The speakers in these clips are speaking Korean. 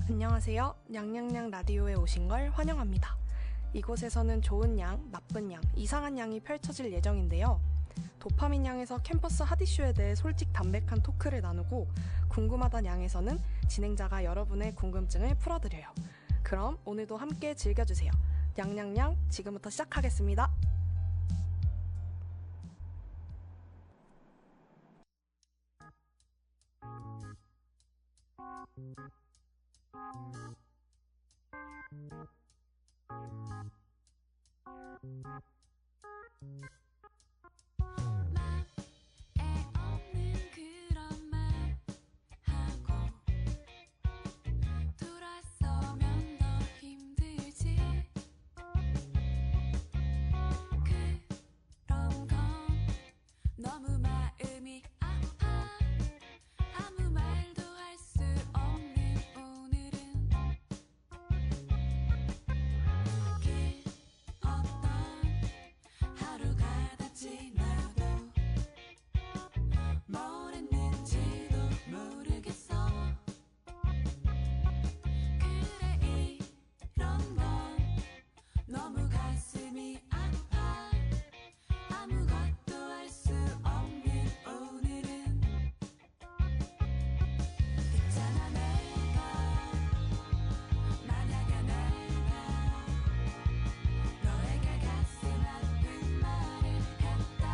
안녕하세요. 냥냥냥 라디오에 오신 걸 환영합니다. 이곳에서는 좋은 양, 나쁜 양, 이상한 양이 펼쳐질 예정인데요. 도파민 양에서 캠퍼스 핫이슈에 대해 솔직 담백한 토크를 나누고 궁금하단 양에서는 진행자가 여러분의 궁금증을 풀어드려요. 그럼 오늘도 함께 즐겨주세요. 냥냥냥 지금부터 시작하겠습니다. 너무 마음이 아파 아무 말도 할 수 없는 오늘은 그 어떤 하루가 다 지나도 뭘 했는지도 모르겠어. 그래 이런 건 너무 가슴이 아파 아무것도 할 수 없는 오늘은 있잖아 내가 만약에 내가 너에게 가슴 아픈 말을 했다면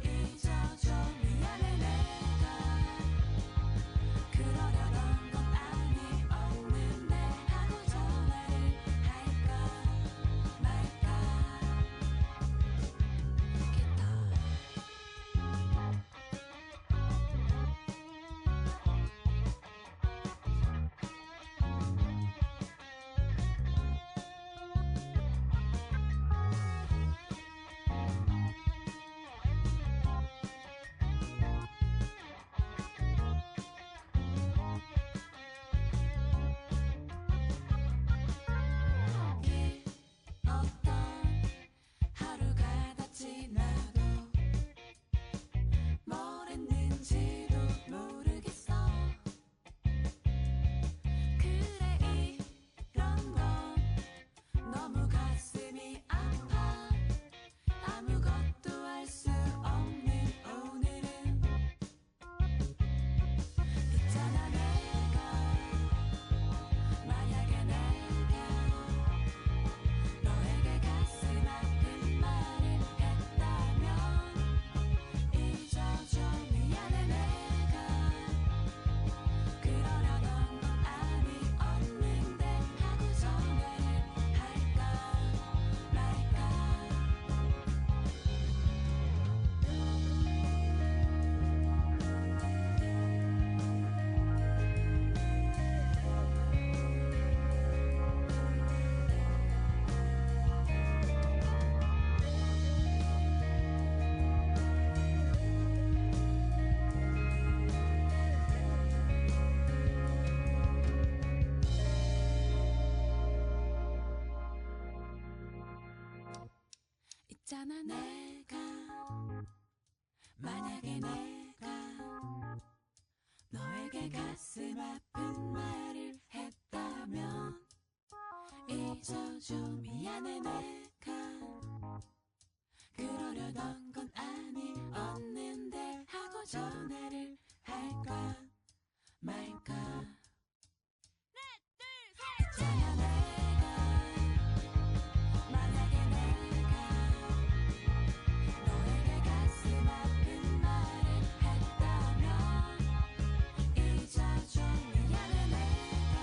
잊어줘 미안해 내가 그러려던 건 아니었는데 하고 전화를 할까 말까 어떤 하루가 다 지나도 뭘 했는지도 모르겠어. 그래 이런 건 너무 가슴이 아파 아무것도 할 수 없는 오늘은 있잖아 내가 만약에 내가 너에게 가슴 아픈 말을 했다면 잊어줘 미안해 내가 그러려던 건 아니었는데 하고 전화를 할까 말까 있잖아 내가 만약에 내가 너에게 가슴 아픈 말을 했다면 잊어줘 미안해 내가 그러려던 건 아니었는데 하고 전화를 할까 말까 있잖아 내가 만약에 내가 너에게 가슴 아픈 말을 했다면 잊어줘 미안해 내가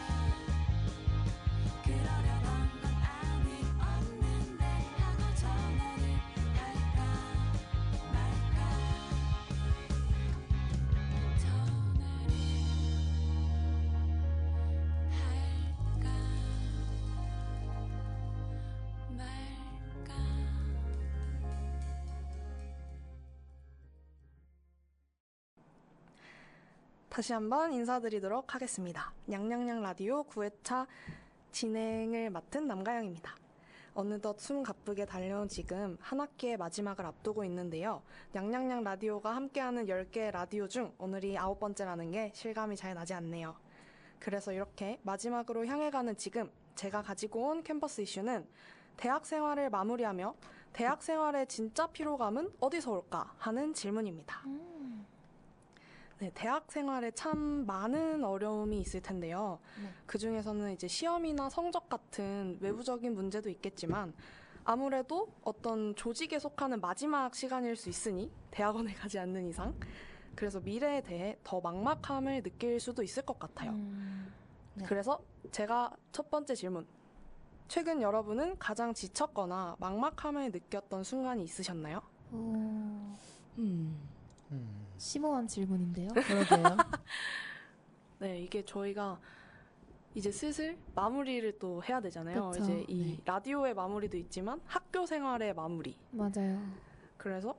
그러려던 건 아니었는데 하고 전화를 할까 말까 다시 한번 인사드리도록 하겠습니다. 냥냥냥 라디오 9회차 진행을 맡은 남가영입니다. 어느덧 숨 가쁘게 달려온 지금 한 학기의 마지막을 앞두고 있는데요. 냥냥냥 라디오가 함께하는 10개의 라디오 중 오늘이 9번째라는 게 실감이 잘 나지 않네요. 그래서 이렇게 마지막으로 향해 가는 지금 제가 가지고 온 캠퍼스 이슈는 대학 생활을 마무리하며 대학 생활의 진짜 피로감은 어디서 올까 하는 질문입니다. 네, 대학 생활에 참 많은 어려움이 있을 텐데요. 네. 그 중에서는 이제 시험이나 성적 같은 외부적인 문제도 있겠지만 아무래도 어떤 조직에 속하는 마지막 시간일 수 있으니 대학원에 가지 않는 이상 그래서 미래에 대해 더 막막함을 느낄 수도 있을 것 같아요. 네. 그래서 제가 첫 번째 질문. 최근 여러분은 가장 지쳤거나 막막함을 느꼈던 순간이 있으셨나요? 심오한 질문인데요. 그러게요. 네, 이게 저희가 이제 슬슬 마무리를 또 해야 되잖아요. 그쵸. 이제 이 네. 라디오의 마무리도 있지만 학교 생활의 마무리. 맞아요. 그래서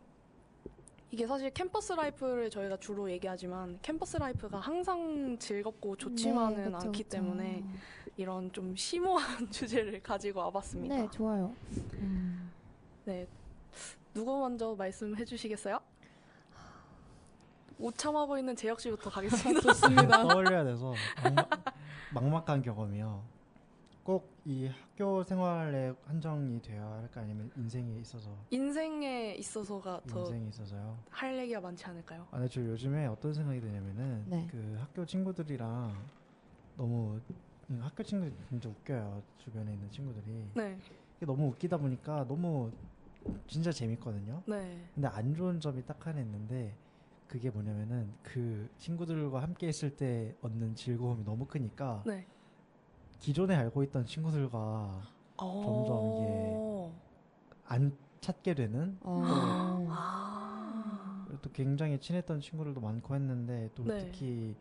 이게 사실 캠퍼스 라이프를 저희가 주로 얘기하지만 캠퍼스 라이프가 항상 즐겁고 좋지만은 네, 그쵸, 않기 그쵸. 때문에 이런 좀 심오한 주제를 가지고 와봤습니다. 네, 좋아요. 네. 누구 먼저 말씀해 주시겠어요? 못 참아고 있는 재혁 씨부터 가겠습니다. 좋습니다. 떠올려야 돼서 막막한 경험이요. 꼭 이 학교 생활에 한정이 되어야 할까 아니면 인생에 있어서 인생에 있어서가 더 할 인생에 있어서요. 얘기가 많지 않을까요? 아, 네, 저 요즘에 어떤 생각이 드냐면은 네. 그 학교 친구들이랑 너무 학교 친구들 진짜 웃겨요. 주변에 있는 친구들이 네. 이게 너무 웃기다 보니까 너무 진짜 재밌거든요. 네. 근데 안 좋은 점이 딱 하나 있는데 그게 뭐냐면은 그 친구들과 함께 있을 때 얻는 즐거움이 너무 크니까 네. 기존에 알고 있던 친구들과 점점 이게 안 찾게 되는 그리고 또 굉장히 친했던 친구들도 많고 했는데 또 네. 특히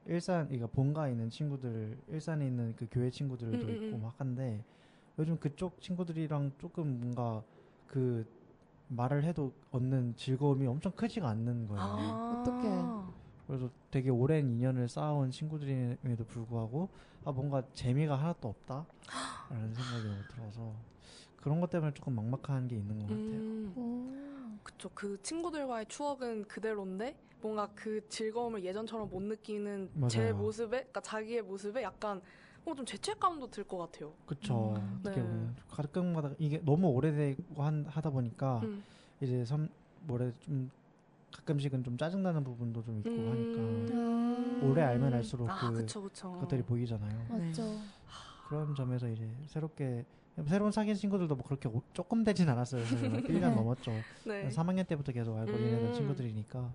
일산 그러니까 본가에 있는 친구들 일산에 있는 그 교회 친구들도 있고 막 한데 요즘 그쪽 친구들이랑 조금 뭔가 그 말을 해도 얻는 즐거움이 엄청 크지가 않는 거예요. 어떡해. 그래서 되게 오랜 인연을 쌓아온 친구들임에도 불구하고 아 뭔가 재미가 하나도 없다라는 생각이 너무 들어서 그런 것 때문에 조금 막막한 게 있는 것 같아요. 그쵸. 그 친구들과의 추억은 그대로인데 뭔가 그 즐거움을 예전처럼 못 느끼는 제 맞아요. 모습에, 그러니까 자기의 모습에 약간 좀 죄책감도 들 것 같아요. 그쵸. 어떻게 네. 보면 가끔마다 이게 너무 오래되고 하다 보니까 이제 뭐래 좀 가끔씩은 좀 짜증나는 부분도 좀 있고 하니까 오래 알면 알수록 그쵸, 그쵸. 그것들이 보이잖아요. 맞죠. 그런 점에서 이제 새로운 사귄 친구들도 뭐 그렇게 조금 되진 않았어요. 1년 넘었죠. 네. 3학년 때부터 계속 알고 지내던 친구들이니까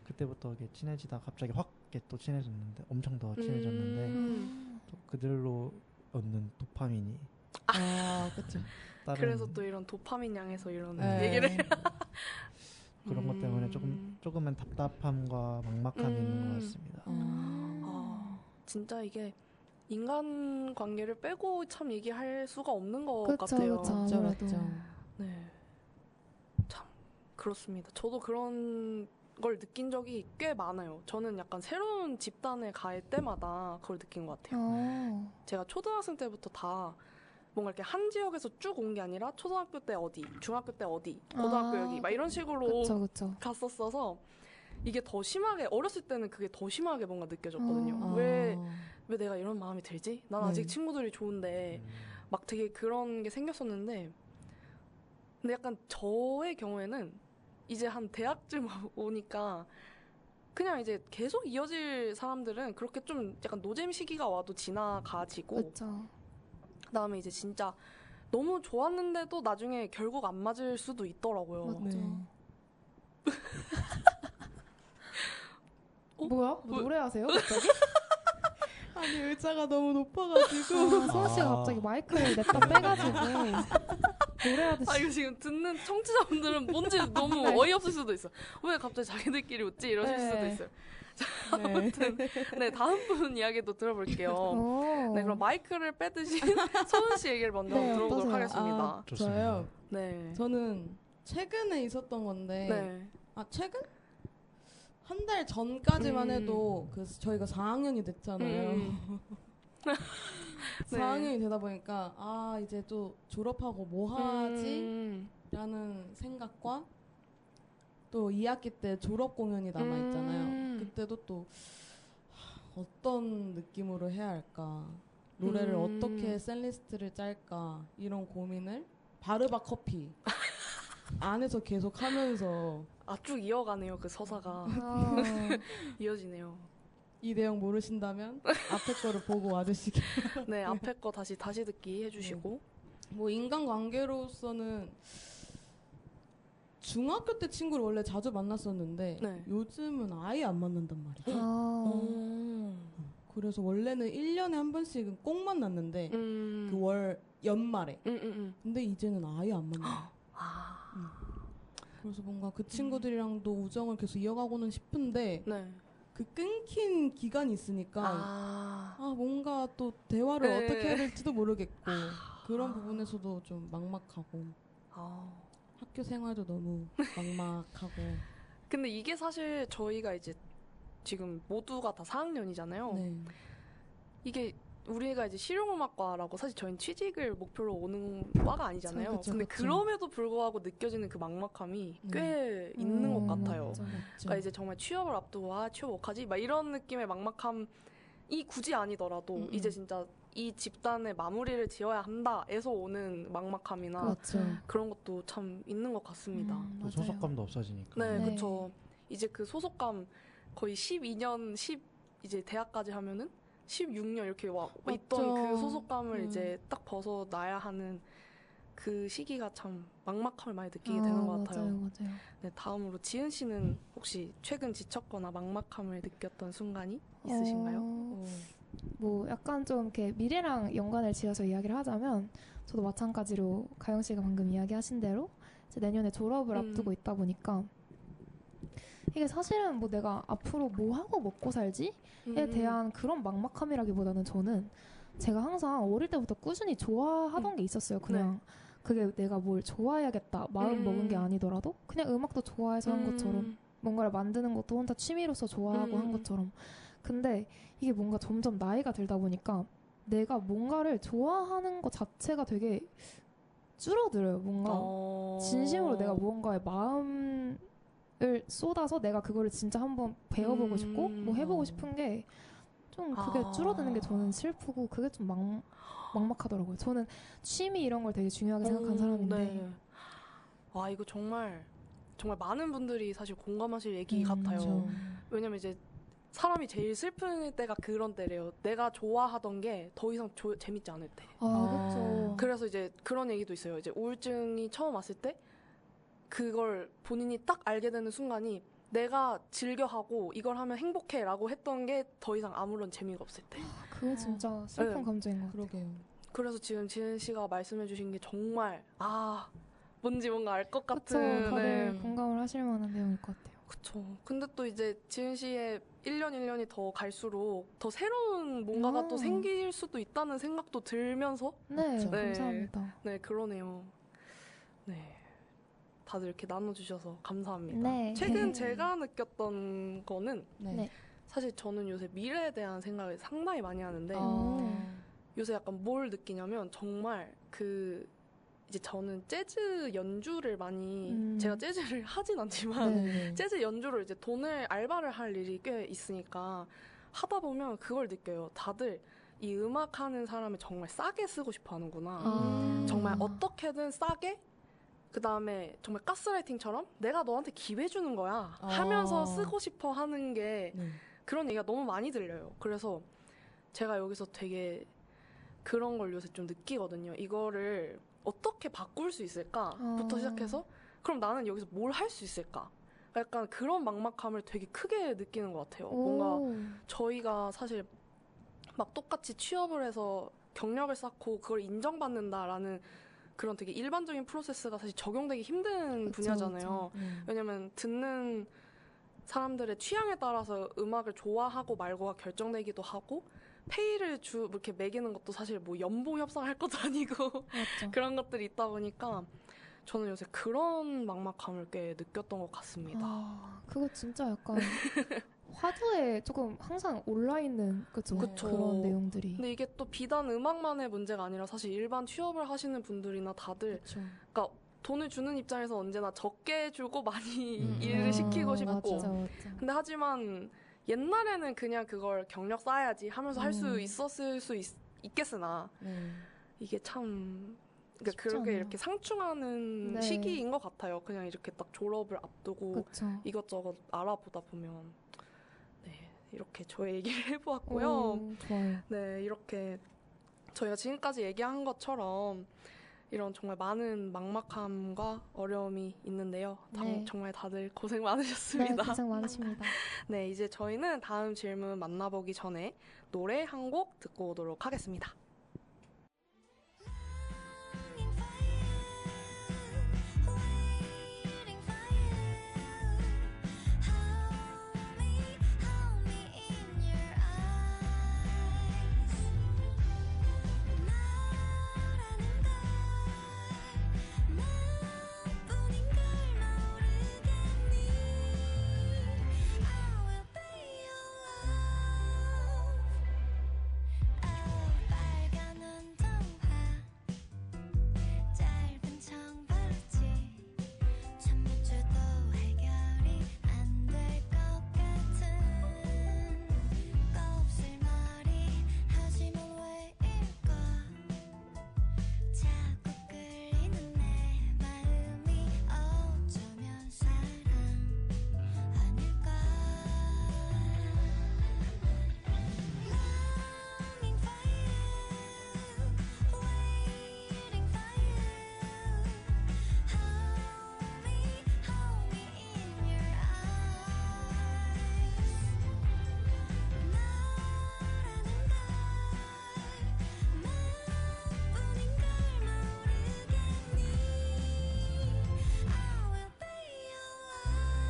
그때부터 이렇게 친해지다 갑자기 확 이렇게 또 친해졌는데 엄청 더 친해졌는데 또 그들로 얻는 도파민이 그쵸. 다른 그래서 또 이런 도파민 양에서 이런 네. 얘기를 그런 것 때문에 조금은 답답함과 막막함이 있는 것 같습니다. 진짜 이게 인간 관계를 빼고 참 얘기할 수가 없는 것 그쵸, 같아요. 그쵸. 맞죠, 아무래도. 맞죠. 네. 참 그렇습니다. 저도 그런 걸 느낀 적이 꽤 많아요. 저는 약간 새로운 집단에 갈 때마다 그걸 느낀 것 같아요. 제가 초등학생 때부터 다 뭔가 이렇게 한 지역에서 쭉 온 게 아니라 초등학교 때 어디, 중학교 때 어디, 고등학교 여기 막 이런 식으로 그쵸, 그쵸. 갔었어서 이게 더 심하게 어렸을 때는 그게 더 심하게 뭔가 느껴졌거든요. 왜 내가 이런 마음이 들지? 난 아직 네. 친구들이 좋은데 막 되게 그런 게 생겼었는데 근데 약간 저의 경우에는 이제 한 대학쯤 오니까 그냥 이제 계속 이어질 사람들은 그렇게 좀 약간 노잼 시기가 와도 지나가지고 그쵸. 그다음에 이제 진짜 너무 좋았는데도 나중에 결국 안 맞을 수도 있더라고요. 맞죠. 네. 뭐야? 뭐 노래하세요? 갑자기? 아니 의자가 너무 높아가지고. 소아 씨가 갑자기 마이크를 냈다 빼가지고 노래하듯이. 아 이거 지금 듣는 청취자분들은 뭔지 너무 어이없을 수도 있어. 왜 갑자기 자기들끼리 웃지 이러실 네. 수도 있어요. 네. 아무튼 네 다음 분 이야기도 들어볼게요. 네 그럼 마이크를 빼드신 서은 씨 얘기를 먼저 네, 들어보도록 어떠세요? 하겠습니다. 좋습니다. 저요. 네. 저는 최근에 있었던 건데. 네. 최근? 한 달 전까지만 해도 저희가 4학년이 됐잖아요. 4학년이 되다 보니까 이제 또 졸업하고 뭐 하지? 라는 생각과 또 2학기 때 졸업 공연이 남아있잖아요. 그때도 또 어떤 느낌으로 해야 할까, 노래를 음. 어떻게 셀리스트를 짤까, 이런 고민을 바르바 커피 안에서 계속 하면서. 아, 쭉 이어가네요. 그 서사가 아, 이어지네요. 이 내용 모르신다면 앞에 거를 보고 와주시기. 네, 앞에 거 다시 듣기 해주시고. 뭐 인간관계로서는 중학교 때 친구를 원래 자주 만났었는데 네. 요즘은 아예 안 만난단 말이죠. 아, 그래서 원래는 1년에 한 번씩은 꼭 만났는데 음. 그 월 연말에. 음. 근데 이제는 아예 안 만나요. 아, 그래서 뭔가 그 친구들이랑도 우정을 계속 이어가고는 싶은데 네. 그 끊긴 기간이 있으니까 아, 뭔가 또 대화를 네. 어떻게 해야 될지도 모르겠고 그런 부분에서도 좀 막막하고 아. 학교 생활도 너무 막막하고. 근데 이게 사실 저희가 이제 지금 모두가 다 4학년이잖아요. 네. 이게 우리가 이제 실용음악과라고 사실 저희는 취직을 목표로 오는 과가 아니잖아요. 그쵸, 근데 그쵸. 그럼에도 불구하고 느껴지는 그 막막함이 네. 꽤 있는 것 같아요. 맞아. 그러니까 이제 정말 취업을 앞두고 취업 어떡하지? 막 이런 느낌의 막막함이 굳이 아니더라도 이제 진짜 이 집단의 마무리를 지어야 한다에서 오는 막막함이나 그렇죠. 그런 것도 참 있는 것 같습니다. 또 맞아요. 소속감도 없어지니까. 네, 네. 그쵸. 이제 그 소속감 거의 12년, 이제 대학까지 하면은 16년 이렇게 있던 맞죠. 그 소속감을 음. 이제 딱 벗어나야 하는 그 시기가 참 막막함을 많이 느끼게 되는 것 같아요. 맞아요. 네, 다음으로 지은 씨는 혹시 최근 지쳤거나 막막함을 느꼈던 순간이 있으신가요? 뭐 약간 좀 이렇게 미래랑 연관을 지어서 이야기를 하자면 저도 마찬가지로 가영 씨가 방금 이야기하신 대로 이제 내년에 졸업을 앞두고 있다 보니까 이게 사실은 뭐 내가 앞으로 뭐 하고 먹고 살지에 대한 그런 막막함이라기보다는 저는 제가 항상 어릴 때부터 꾸준히 좋아하던 게 있었어요. 그냥 그게 내가 뭘 좋아해야겠다 마음 먹은 게 아니더라도 그냥 음악도 좋아해서 한 것처럼 뭔가를 만드는 것도 혼자 취미로서 좋아하고 한 것처럼. 근데 이게 뭔가 점점 나이가 들다 보니까 내가 뭔가를 좋아하는 것 자체가 되게 줄어들어요. 뭔가 진심으로 내가 무언가에 마음을 쏟아서 내가 그거를 진짜 한번 배워보고 싶고 뭐 해보고 싶은 게 좀 그게 줄어드는 게 저는 슬프고 그게 좀 막막하더라고요. 저는 취미 이런 걸 되게 중요하게 생각하는 사람인데 네. 와, 이거 정말 많은 분들이 사실 공감하실 얘기 같아요. 그쵸. 왜냐면 이제 사람이 제일 슬픈 때가 그런 때래요. 내가 좋아하던 게 더 이상 재밌지 않을 때. 그렇죠. 그래서 이제 그런 얘기도 있어요. 이제 우울증이 처음 왔을 때 그걸 본인이 딱 알게 되는 순간이 내가 즐겨하고 이걸 하면 행복해라고 했던 게 더 이상 아무런 재미가 없을 때. 그게 진짜 슬픈 네. 감정인 것 같아요. 그러게요. 그래서 지금 지은 씨가 말씀해주신 게 정말 뭔가 알 것 그쵸. 같은. 다들 공감을 하실 만한 내용일 것 같아요. 그쵸. 근데 또 이제 지은 씨의 1년 1년이 더 갈수록 더 새로운 뭔가가 또 생길 수도 있다는 생각도 들면서 네, 그쵸. 네. 감사합니다. 네, 그러네요. 네. 다들 이렇게 나눠주셔서 감사합니다. 네. 최근 제가 느꼈던 거는 네. 사실 저는 요새 미래에 대한 생각을 상당히 많이 하는데 요새 약간 뭘 느끼냐면 정말 이제 저는 재즈 연주를 많이 제가 재즈를 하진 않지만 네. 재즈 연주를 이제 알바를 할 일이 꽤 있으니까 하다 보면 그걸 느껴요. 다들 이 음악 하는 사람을 정말 싸게 쓰고 싶어 하는구나. 정말 어떻게든 싸게 그 다음에 정말 가스라이팅처럼 내가 너한테 기회 주는 거야 하면서 쓰고 싶어 하는 게 네. 그런 얘기가 너무 많이 들려요. 그래서 제가 여기서 되게 그런 걸 요새 좀 느끼거든요. 이거를 어떻게 바꿀 수 있을까부터 시작해서 그럼 나는 여기서 뭘 할 수 있을까? 약간 그런 막막함을 되게 크게 느끼는 것 같아요. 뭔가 저희가 사실 막 똑같이 취업을 해서 경력을 쌓고 그걸 인정받는다라는 그런 되게 일반적인 프로세스가 사실 적용되기 힘든 분야잖아요. 왜냐면 듣는 사람들의 취향에 따라서 음악을 좋아하고 말고가 결정되기도 하고 페이를 이렇게 매기는 것도 사실 뭐 연봉 협상할 것도 아니고 맞죠. 그런 것들이 있다 보니까 저는 요새 그런 막막함을 꽤 느꼈던 것 같습니다. 그거 진짜 약간 화두에 조금 항상 올라있는 그쵸. 그런 내용들이. 근데 이게 또 비단 음악만의 문제가 아니라 사실 일반 취업을 하시는 분들이나 다들 그러니까 돈을 주는 입장에서 언제나 적게 주고 많이 일을 시키고 싶고 맞죠. 근데 하지만 옛날에는 그냥 그걸 경력 쌓아야지 하면서 할 수 있었을 수 있겠으나 네. 이게 참 그러니까 쉽지 그렇게 않아요. 이렇게 상충하는 네. 시기인 것 같아요. 그냥 이렇게 딱 졸업을 앞두고 그쵸. 이것저것 알아보다 보면 네 이렇게 저의 얘기를 해보았고요. 좋아요. 네 이렇게 저희가 지금까지 얘기한 것처럼 이런 정말 많은 막막함과 어려움이 있는데요. 네. 정말 다들 고생 네, 많으셨습니다. 고생 많으십니다. 네, 이제 저희는 다음 질문 만나보기 전에 노래 한 곡 듣고 오도록 하겠습니다. 빨간 운동화 짧은 청바지 참 몇 줄도 해결이 안 될 것 같은 곱슬머리 하지만 왜일까 자꾸 끌리는 내 마음이 어쩌면 사랑 아닐까 Longing for you, waiting for you. Hold me in your eyes. 너라는 걸 나뿐인 걸 모르겠니? I will be your love.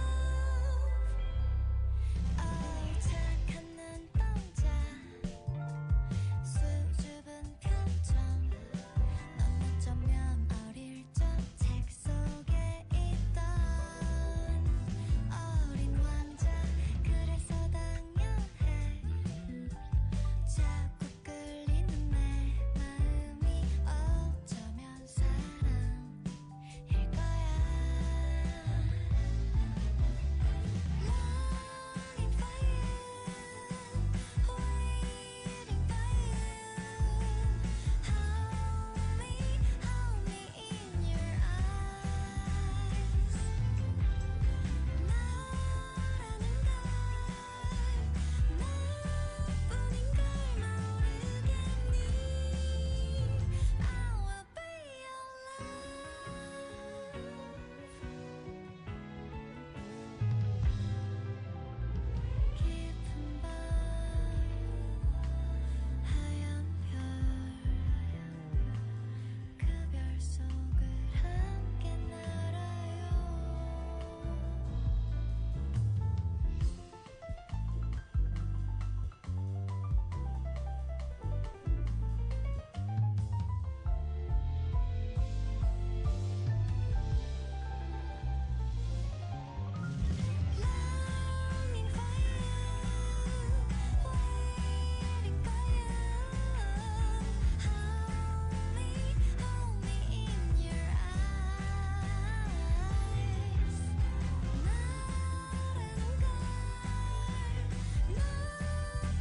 착한 눈동자 수줍은 표정 넌 어쩌면 어릴 적 책 속에 있던 어린 왕자 그래서 당연해 자꾸 끌리는 내 마음이 어쩌면 사랑일 거야 Longing for you, waiting for you. Hold me in your eyes. 너라는 걸 나뿐인 걸 모르겠니? I will be your love. 깊은 밤 하얀 별 그 별 속을 함께 날아요 Longing for you, waiting for you. Hold me in your eyes. 너라는 걸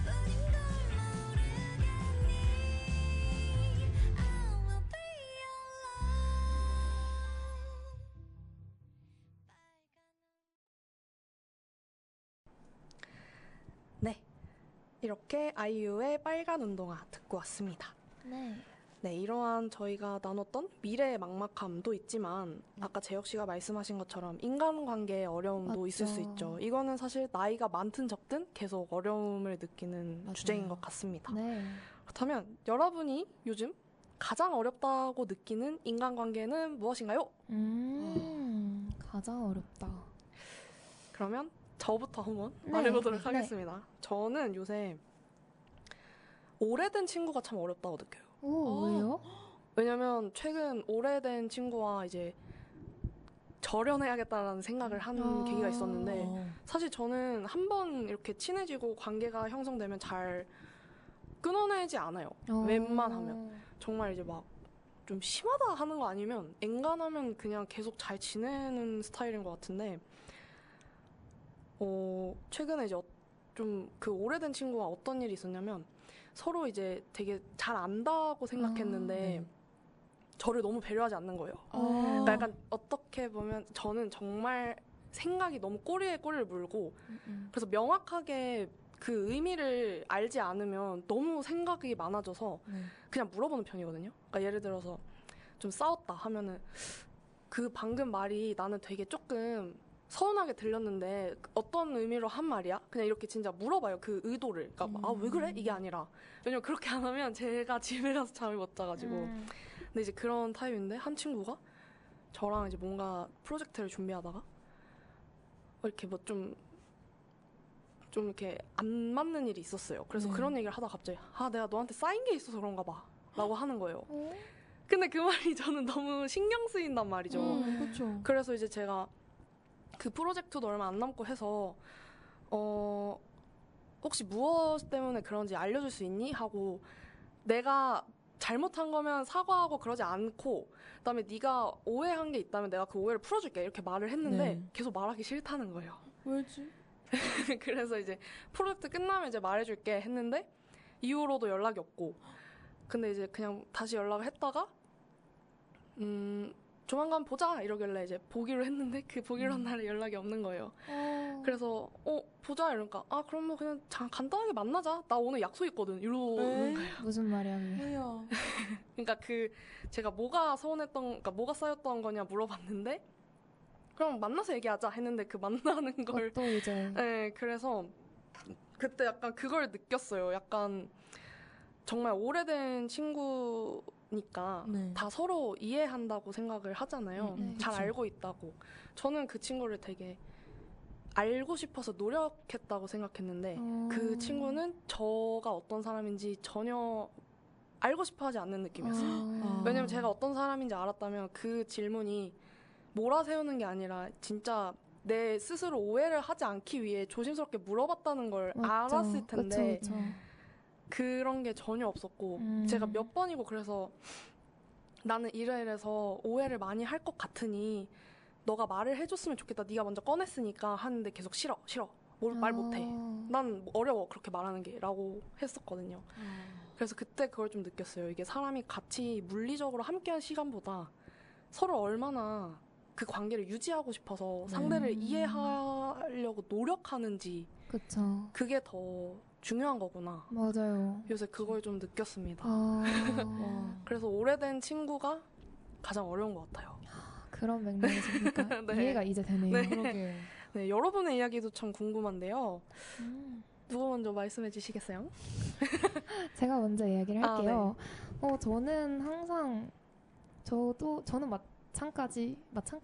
나뿐인 걸 모르겠니? I will be your love. 네, 이렇게 아이유의 빨간 운동화 듣고 왔습니다. 네. 네, 이러한 저희가 나눴던 미래의 막막함도 있지만 아까 재혁 씨가 말씀하신 것처럼 인간관계의 어려움도 맞죠. 있을 수 있죠. 이거는 사실 나이가 많든 적든 계속 어려움을 느끼는 맞아요. 주제인 것 같습니다. 네. 그렇다면 여러분이 요즘 가장 어렵다고 느끼는 인간관계는 무엇인가요? 가장 어렵다. 그러면 저부터 한번 네, 말해보도록 네. 하겠습니다. 저는 요새 오래된 친구가 참 어렵다고 느껴요. 오, 왜요? 왜냐면 최근 오래된 친구와 이제 절연해야겠다라는 생각을 한 계기가 있었는데 사실 저는 한 번 이렇게 친해지고 관계가 형성되면 잘 끊어내지 않아요. 웬만하면. 정말 이제 막 좀 심하다 하는 거 아니면 엔간하면 그냥 계속 잘 지내는 스타일인 것 같은데 최근에 이제 좀 좀 그 오래된 친구와 어떤 일이 있었냐면 서로 이제 되게 잘 안다고 생각했는데 네. 저를 너무 배려하지 않는 거예요. 그러니까 약간 어떻게 보면 저는 정말 생각이 너무 꼬리에 꼬리를 물고 그래서 명확하게 그 의미를 알지 않으면 너무 생각이 많아져서 네. 그냥 물어보는 편이거든요. 그러니까 예를 들어서 좀 싸웠다 하면은 그 방금 말이 나는 되게 조금 서운하게 들렸는데 어떤 의미로 한 말이야? 그냥 이렇게 진짜 물어봐요. 그 의도를. 그러니까 아, 왜 그래? 이게 아니라. 왜냐면 그렇게 안 하면 제가 집에 가서 잠을 못 자가지고. 근데 이제 그런 타입인데 한 친구가 저랑 이제 뭔가 프로젝트를 준비하다가 이렇게 뭐 좀 이렇게 안 맞는 일이 있었어요. 그래서 네. 그런 얘기를 하다가 갑자기 내가 너한테 쌓인 게 있어서 그런가 봐 라고 하는 거예요. 근데 그 말이 저는 너무 신경 쓰인단 말이죠. 그렇죠. 그래서 이제 제가 그 프로젝트도 얼마 안 남고 해서 혹시 무엇 때문에 그런지 알려줄 수 있니? 하고 내가 잘못한 거면 사과하고 그러지 않고 그다음에 네가 오해한 게 있다면 내가 그 오해를 풀어줄게 이렇게 말을 했는데 네. 계속 말하기 싫다는 거예요. 왜지? 그래서 이제 프로젝트 끝나면 이제 말해줄게 했는데 이후로도 연락이 없고 근데 이제 그냥 다시 연락을 했다가 조만간 보자 이러길래 이제 보기로 했는데 그 보기로 한 날에 연락이 없는 거예요. 그래서 보자 이러니까 그럼 뭐 그냥 간단하게 만나자 나 오늘 약속 있거든 이러는 거예요. 무슨 말이야 그게. 왜요? 그러니까 제가 뭐가 서운했던 그러니까 뭐가 쌓였던 거냐 물어봤는데 그럼 만나서 얘기하자 했는데 그 만나는 걸 또 이제 네, 그래서 그때 약간 그걸 느꼈어요. 약간 정말 오래된 친구니까 네. 다 서로 이해한다고 생각을 하잖아요. 네. 잘 그쵸. 알고 있다고. 저는 그 친구를 되게 알고 싶어서 노력했다고 생각했는데 그 친구는 저가 어떤 사람인지 전혀 알고 싶어 하지 않는 느낌이었어요. 왜냐면 제가 어떤 사람인지 알았다면 그 질문이 몰아세우는 게 아니라 진짜 내 스스로 오해를 하지 않기 위해 조심스럽게 물어봤다는 걸 맞죠. 알았을 텐데 그쵸, 그쵸. 그런 게 전혀 없었고 제가 몇 번이고 그래서 나는 이래서 오해를 많이 할 것 같으니 너가 말을 해줬으면 좋겠다. 네가 먼저 꺼냈으니까 하는데 계속 싫어 말 못해. 난 어려워 그렇게 말하는 게 라고 했었거든요. 그래서 그때 그걸 좀 느꼈어요. 이게 사람이 같이 물리적으로 함께한 시간보다 서로 얼마나 그 관계를 유지하고 싶어서 상대를 이해하려고 노력하는지 그쵸. 그게 더 중요한 거구나. 맞아요. 요새 그걸 좀 느꼈습니다. 와. 그래서 오래된 친구가 가장 어려운 것 같아요. 그런 맥락이니까 네. 이해가 이제 되네요. 네. 그러게. 네, 여러분의 이야기도 참 궁금한데요. 음. 누구 먼저 말씀해 주시겠어요? 제가 먼저 이야기를 아, 할게요. 저는 항상 저는 마찬가지. 아무튼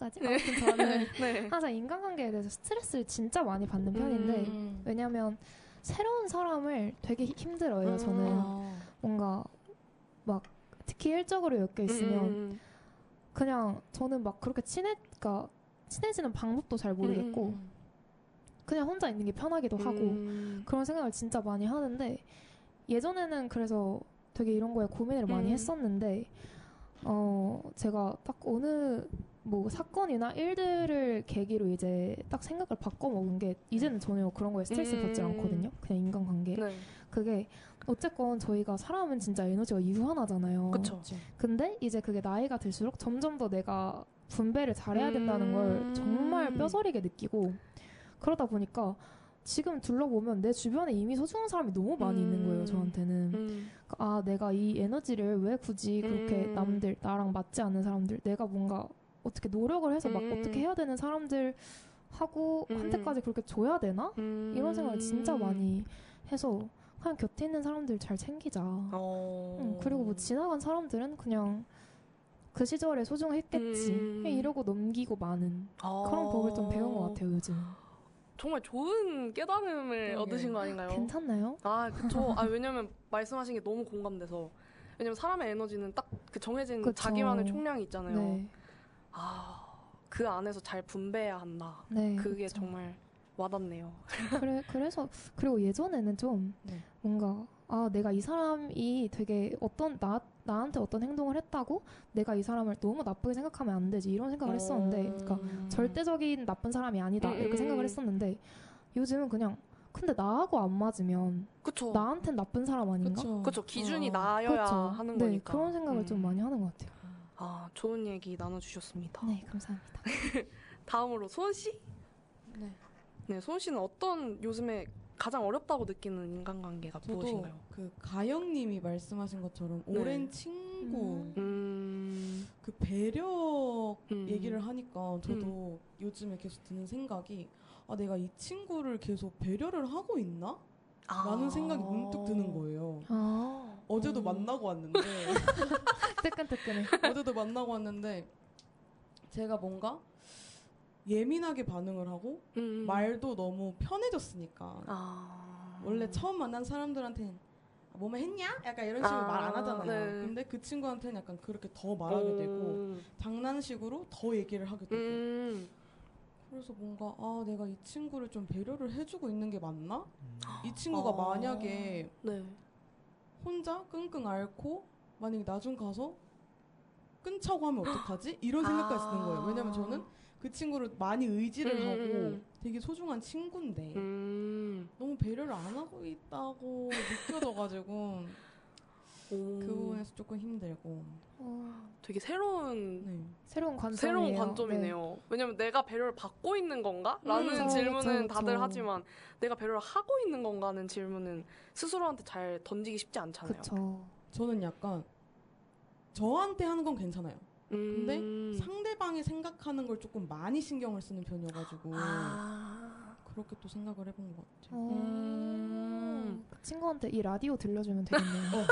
저는 네. 항상 인간관계에 대해서 스트레스를 진짜 많이 받는 편인데 왜냐면 새로운 사람을 되게 힘들어요. 저는 뭔가 막 특히 일적으로 엮여 있으면 그냥 저는 막 그렇게 친해지는 방법도 잘 모르겠고 그냥 혼자 있는 게 편하기도 하고 그런 생각을 진짜 많이 하는데 예전에는 그래서 되게 이런 거에 고민을 많이 했었는데 제가 딱 어느 뭐 sa건이나 일들을 계기로 이제 딱 생각을 바꿔먹은 게 이제는 전혀 그런 거에 스트레스 받지 않거든요. 그냥 인간관계. 네. 그게 어쨌건 저희가 사람은 진짜 에너지가 유한하잖아요. 그쵸. 근데 이제 그게 나이가 들수록 점점 더 내가 분배를 잘해야 된다는 걸 정말 뼈저리게 느끼고 그러다 보니까 지금 둘러보면 내 주변에 이미 소중한 사람이 너무 많이 있는 거예요, 저한테는. 내가 이 에너지를 왜 굳이 그렇게 남들, 나랑 맞지 않는 사람들, 내가 뭔가 어떻게 노력을 해서 막 어떻게 해야 되는 사람들 하고 한테까지 그렇게 줘야 되나? 이런 생각을 진짜 많이 해서 그냥 곁에 있는 사람들 잘 챙기자. 그리고 뭐 지나간 사람들은 그냥 그 시절에 소중했겠지. 그냥 이러고 넘기고 마는 그런 법을 좀 배운 것 같아요, 요즘. 정말 좋은 깨달음을 그러게요. 얻으신 거 아닌가요? 괜찮나요? 그쵸. 왜냐면 말씀하신 게 너무 공감돼서. 왜냐면 사람의 에너지는 딱 그 정해진 그쵸. 자기만의 총량이 있잖아요. 네. 그 안에서 잘 분배해야 한다. 네. 그게 그쵸. 정말 와닿네요. 그래서 그리고 예전에는 좀 네. 뭔가 내가 이 사람이 되게 나한테 어떤 행동을 했다고 내가 이 사람을 너무 나쁘게 생각하면 안 되지 이런 생각을 했었는데 그러니까 절대적인 나쁜 사람이 아니다 이렇게 생각을 했었는데 요즘은 그냥 근데 나하고 안 맞으면 그쵸. 나한텐 나쁜 사람 아닌가? 그쵸. 기준이 어. 나여야 그렇죠. 하는 네, 거니까. 그런 생각을 좀 많이 하는 것 같아요. 아, 좋은 얘기 나눠주셨습니다. 네, 감사합니다. 다음으로 소은 씨? 네. 네, 소은 씨는 어떤 요즘에 가장 어렵다고 느끼는 인간관계가 저도 무엇인가요? 그 가영님이 말씀하신 것처럼 네. 오랜 친구 그 배려 음. 얘기를 하니까 저도 요즘에 계속 드는 생각이 아 내가 이 친구를 계속 배려를 하고 있나? 라는 생각이 문득 드는 거예요. 아, 어제도 만나고 왔는데 뜨끈뜨끈해. 어제도 만나고 왔는데 제가 뭔가 예민하게 반응을 하고 말도 너무 편해졌으니까 원래 처음 만난 사람들한테는 뭐뭐 했냐? 약간 이런 식으로 말 안 하잖아요. 네. 근데 그 친구한테는 약간 그렇게 더 말하게 되고 장난식으로 더 얘기를 하게 되고 그래서 뭔가 아 내가 이 친구를 좀 배려를 해주고 있는 게 맞나? 이 친구가 만약에 네. 혼자 끙끙 앓고 만약에 나중 가서 끊자고 하면 어떡하지? 이런 생각까지 드는 거예요. 왜냐면 저는 그 친구를 많이 의지를 하고 되게 소중한 친구인데 너무 배려를 안 하고 있다고 느껴져가지고 그 부분에서 조금 힘들고 되게 새로운 네. 새로운 관점이에요. 새로운 관점이네요. 왜냐면 내가 배려를 받고 있는 건가? 라는 그쵸, 질문은 그쵸, 다들 그쵸. 하지만 내가 배려를 하고 있는 건가는 질문은 스스로한테 잘 던지기 쉽지 않잖아요. 그쵸. 저는 약간 저한테 하는 건 괜찮아요. 근데 상대방이 생각하는 걸 조금 많이 신경을 쓰는 편이어가지고 그렇게 또 생각을 해본 것 같아요. 그 친구한테 이 라디오 들려주면 되겠네요.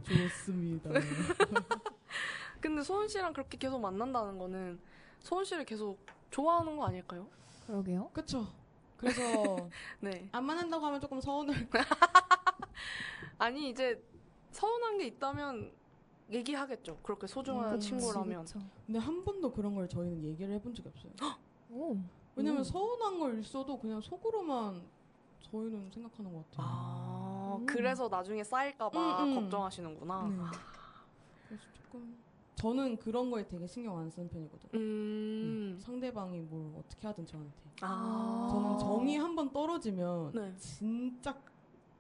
좋습니다. 근데 소은 씨랑 그렇게 계속 만난다는 거는 소은 씨를 계속 좋아하는 거 아닐까요? 그러게요. 그쵸. 그래서 네. 안 만난다고 하면 조금 서운할 아니 이제 서운한 게 있다면 얘기하겠죠. 그렇게 소중한 그치, 친구라면. 그쵸. 근데 한 번도 그런 걸 저희는 얘기를 해본 적이 없어요. 오. 왜냐면 서운한 걸 있어도 그냥 속으로만 저희는 생각하는 것 같아요. 아, 그래서 나중에 쌓일까봐 걱정하시는구나. 네. 그래서 조금 저는 그런 거에 되게 신경 안 쓰는 편이거든요. 상대방이 뭘 어떻게 하든 저한테. 저는 정이 한번 떨어지면 네. 진짜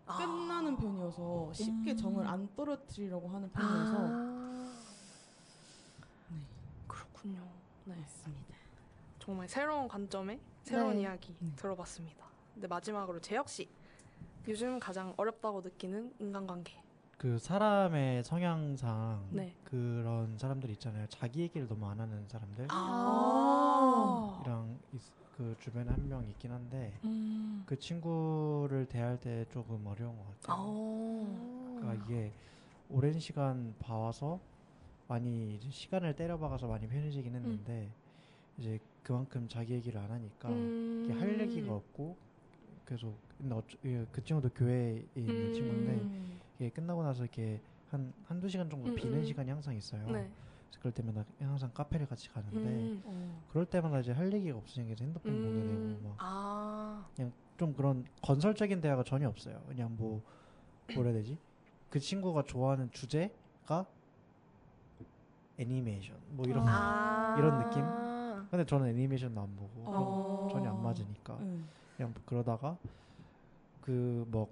끝나는 편이어서 쉽게 정을 안 떨어뜨리려고 하는 편이어서 네. 그렇군요. 네. 맞습니다. 정말 새로운 관점의 새로운 네. 이야기 들어봤습니다. 근데 마지막으로 재혁 씨, 요즘 가장 어렵다고 느끼는 인간관계. 그 사람의 성향상 네. 그런 사람들 있잖아요. 자기 얘기를 너무 안 하는 사람들. 아. 이랑 그 주변에 한 명 있긴 한데 그 친구를 대할 때 조금 어려운 것 같아요. 그러니까 이게 오랜 시간 봐와서 많이 이제 시간을 때려박아서 많이 편해지긴 했는데 이제 그만큼 자기 얘기를 안 하니까 이게 할 얘기가 없고 계속 근데 그 친구도 교회에 있는 친구인데 이게 끝나고 나서 이렇게 한두 시간 정도 비는 시간이 항상 있어요. 네. 그래서 그럴 때마다 항상 카페를 같이 가는데 그럴 때마다 이제 할 얘기가 없으니까 이제 핸드폰 보게 되고 막 그냥 좀 그런 건설적인 대화가 전혀 없어요. 그냥 뭐라 해야 되지? 그 친구가 좋아하는 주제가 애니메이션 뭐 이런 이런 느낌? 근데 저는 애니메이션도 안 보고 전혀 안 맞으니까 그냥 그러다가 그 뭐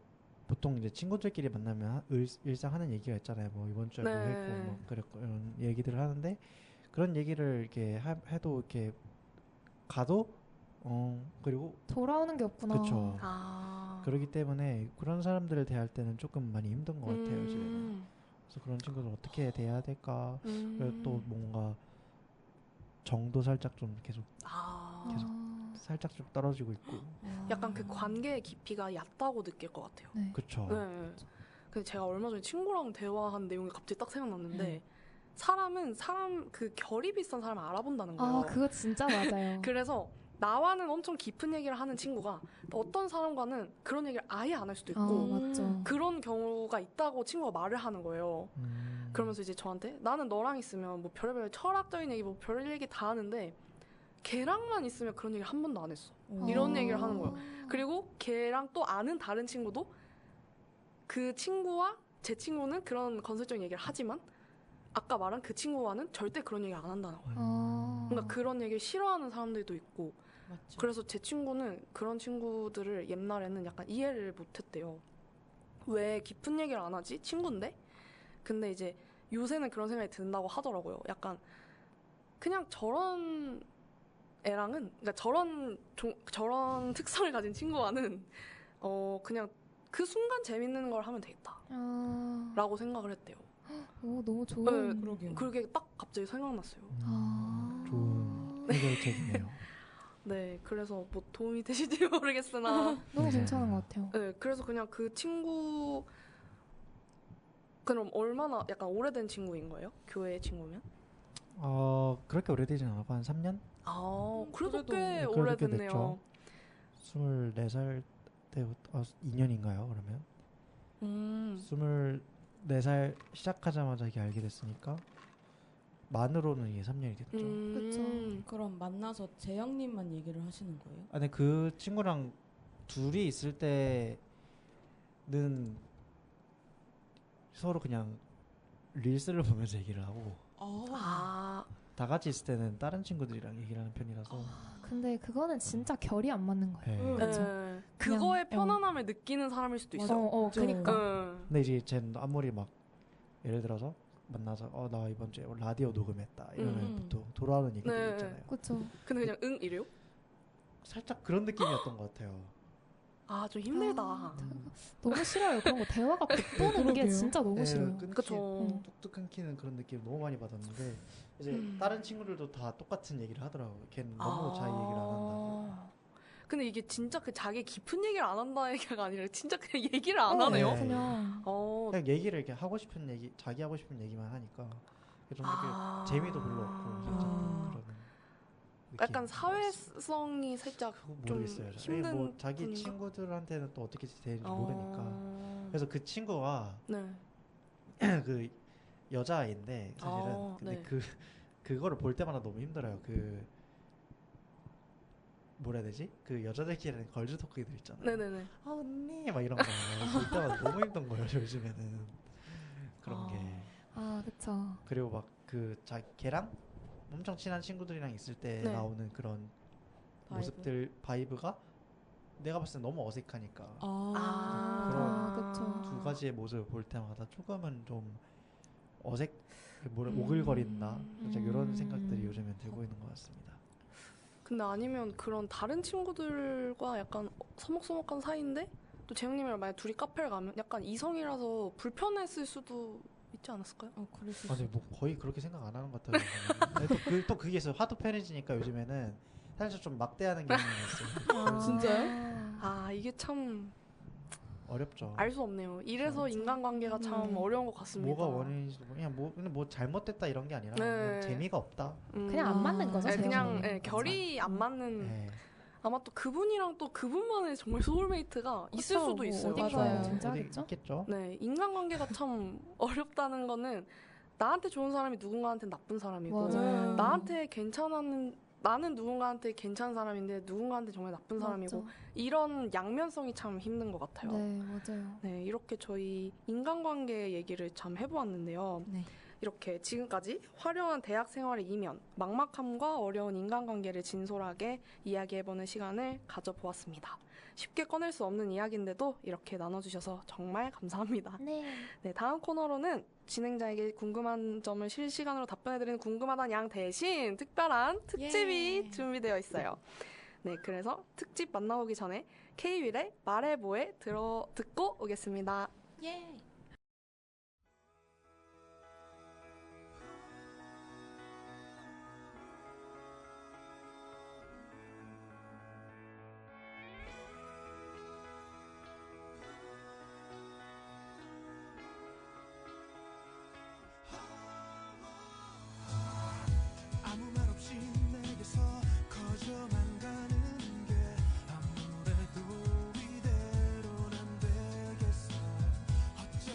보통 이제 친구들끼리 만나면 일상 하는 얘기가 있잖아요. 뭐 이번 주에 뭐 했고 뭐 그랬고 이런 얘기들을 하는데 그런 얘기를 이렇게 해도 이렇게 가도 그리고 돌아오는 게 없구나. 그렇죠. 그렇기 때문에 그런 사람들을 대할 때는 조금 많이 힘든 것 같아요. 요즘에는. 그래서 그런 친구들 어떻게 대해야 될까? 그리고 또 뭔가 정도 살짝 좀 계속 살짝 좀 떨어지고 있고. 약간 그 관계의 깊이가 얕다고 느낄 것 같아요. 네. 그렇죠. 네. 근데 제가 얼마 전에 친구랑 대화한 내용이 갑자기 딱 생각났는데 사람은 사람 그 결이 비슷한 사람을 알아본다는 거예요. 그거 진짜 맞아요. 그래서 나와는 엄청 깊은 얘기를 하는 친구가 어떤 사람과는 그런 얘기를 아예 안 할 수도 있고 맞죠. 그런 경우가 있다고 친구가 말을 하는 거예요. 그러면서 이제 저한테 나는 너랑 있으면 뭐 별의별 철학적인 얘기 뭐 별 얘기 다 하는데 걔랑만 있으면 그런 얘기를 한 번도 안 했어. 이런 얘기를 하는 거예요. 그리고 걔랑 또 아는 다른 친구도 그 친구와 제 친구는 그런 건설적인 얘기를 하지만 아까 말한 그 친구와는 절대 그런 얘기 안 한다는 거예요. 그러니까 그런 얘기를 싫어하는 사람들도 있고 맞죠. 그래서 제 친구는 그런 친구들을 옛날에는 약간 이해를 못했대요. 왜 깊은 얘기를 안 하지? 친구인데? 근데 이제 요새는 그런 생각이 든다고 하더라고요. 약간 그냥 저런 애랑은, 그러니까 저런 특성을 가진 친구와는 그냥 그 순간 재밌는 걸 하면 되겠다. 아, 라고 생각을 했대요. 오, 너무 좋은. 네, 그러게요. 그게 딱 갑자기 생각났어요. 아. 좋은 해결책이네요. 네, 그래서 뭐 도움이 되실지 모르겠으나. 너무 네. 괜찮은 것 같아요. 네, 그래서 그냥 그 친구, 그럼 얼마나 약간 오래된 친구인 거예요? 교회 친구면? 그렇게 오래되진 않고 한 3년? 아, 그래도 그래도 꽤 그래도 꽤 오래됐네요. 됐죠. 24살 때부터 2년인가요? 그러면? 24살 시작하자마자 이게 알게 됐으니까 만으로는 이게 3년이 됐죠. 그럼 만나서 재영님만 얘기를 하시는 거예요? 근데 그 친구랑 둘이 있을 때는 서로 그냥 릴스를 보면서 얘기를 하고 아, 다 같이 있을 때는 다른 친구들이랑 얘기를 하는 편이라서 근데 그거는 진짜 결이 안 맞는 거예요. 네. 그쵸. 네. 그거의 편안함을 느끼는 사람일 수도 있어요. 그니까. 근데 이제 쟤는 아무리 막 예를 들어서 만나서 나 이번 주에 라디오 녹음했다 이러면 보통 돌아오는 얘기들 네. 있잖아요. 그쵸. 근데 그냥 응 이래요? 살짝 그런 느낌이었던 것 같아요. 아, 좀 힘들다. 아, 너무 싫어요. 그런 거 대화가 겉도는 게 그러게요. 진짜 너무 싫어요. 그쵸. 뚝뚝 끊기는 그런 느낌 너무 많이 받았는데 이제 다른 친구들도 다 똑같은 얘기를 하더라고요. 걔는 너무 자기 얘기를 안 한다고. 근데 이게 진짜 그 자기 깊은 얘기를 안 한다 얘기가 아니라 진짜 그냥 얘기를 안 하네요. 네. 그냥 그냥 얘기를 이렇게 하고 싶은 얘기, 자기 하고 싶은 얘기만 하니까 좀 이렇게 재미도 별로 없고 살짝 그런 약간 느낌인 것 같습니다. 사회성이 살짝 그거 좀 모르겠어요. 힘든 뭐 자기 분인가? 친구들한테는 또 어떻게 되는지 모르니까. 그래서 그 친구가 네. 그 여자아이인데 사실은 근데 네. 그거를 볼 때마다 너무 힘들어요. 그 뭐라 해야 되지? 그 여자들끼리는 걸즈 토크들 있잖아요. 네네네. 아 언니 막 이런 거 볼 때마다 너무 힘든 거예요. 요즘에는 그런 게. 아 그쵸. 그리고 막 그 걔랑 엄청 친한 친구들이랑 있을 때 네. 나오는 그런 바이브? 모습들 바이브가 내가 봤을 때 너무 어색하니까 그쵸. 두 가지의 모습을 볼 때마다 조금은 좀 오글거린다. 살짝 이런 생각들이 요즘엔 들고 있는 것 같습니다. 근데 아니면 그런 다른 친구들과 약간 서먹서먹한 사이인데 또 재영님이랑 만약 둘이 카페를 가면 약간 이성이라서 불편했을 수도 있지 않았을까요? 그럴 수 아니 있어요. 뭐 거의 그렇게 생각 안 하는 것 같아요. 또 그게 있어요. 하도 편해지니까 요즘에는 사실 좀 막대하는 경향이 있어요. 진짜요? 아, 이게 참 어렵죠. 알 수 없네요. 이래서 인간관계가 참 어려운 것 같습니다. 뭐가 원인인지 그냥 근데 뭐 잘못됐다 이런 게 아니라 네. 그냥 재미가 없다. 그냥 안 맞는 거죠. 네, 그냥 재영이는. 결이 안 맞는. 네. 아마 또 그분이랑 또 그분만의 정말 소울메이트가 있을 그쵸, 수도 뭐 있어요. 어딘가에 맞아요. 어디 존재하겠죠? 있겠죠. 네, 인간관계가 참 어렵다는 거는 나한테 좋은 사람이 누군가한테 나쁜 사람이고 맞아요. 나한테 나는 누군가한테 괜찮은 사람인데 누군가한테 정말 나쁜 사람이고 맞죠. 이런 양면성이 참 힘든 것 같아요. 네 맞아요. 네, 이렇게 저희 인간관계 얘기를 참 해보았는데요. 네. 이렇게 지금까지 화려한 대학 생활의 이면, 막막함과 어려운 인간관계를 진솔하게 이야기해보는 시간을 가져보았습니다. 쉽게 꺼낼 수 없는 이야기인데도 이렇게 나눠주셔서 정말 감사합니다. 네. 네, 다음 코너로는 진행자에게 궁금한 점을 실시간으로 답변해드리는 궁금하단 양 대신 특별한 특집이 준비되어 있어요. 네, 그래서 특집 만나보기 전에 K-윌의 말해보에 듣고 오겠습니다. 예. 아무 말 없이 내게서 커져만 가는 게 아무래도 이대로는 안 되겠어. 어쩌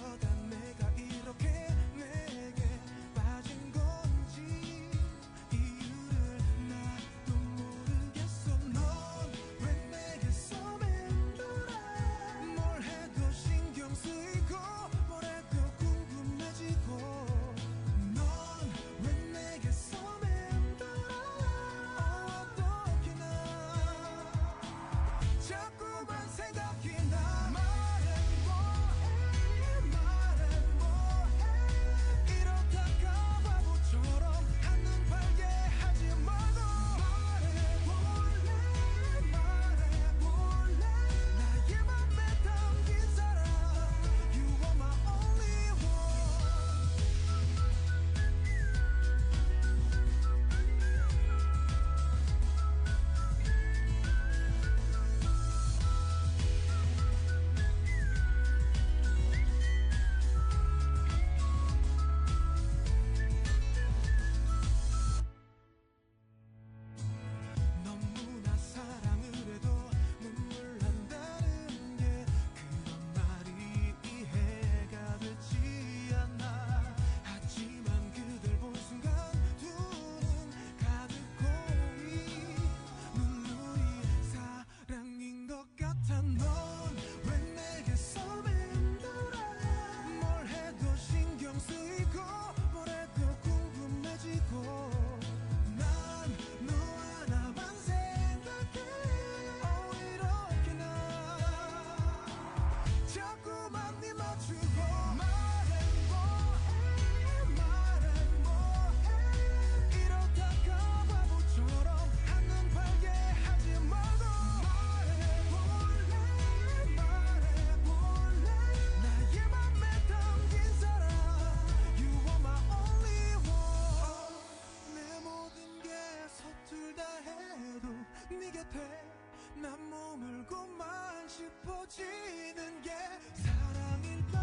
곁에 난 머물고만 싶어지는 게 사랑일까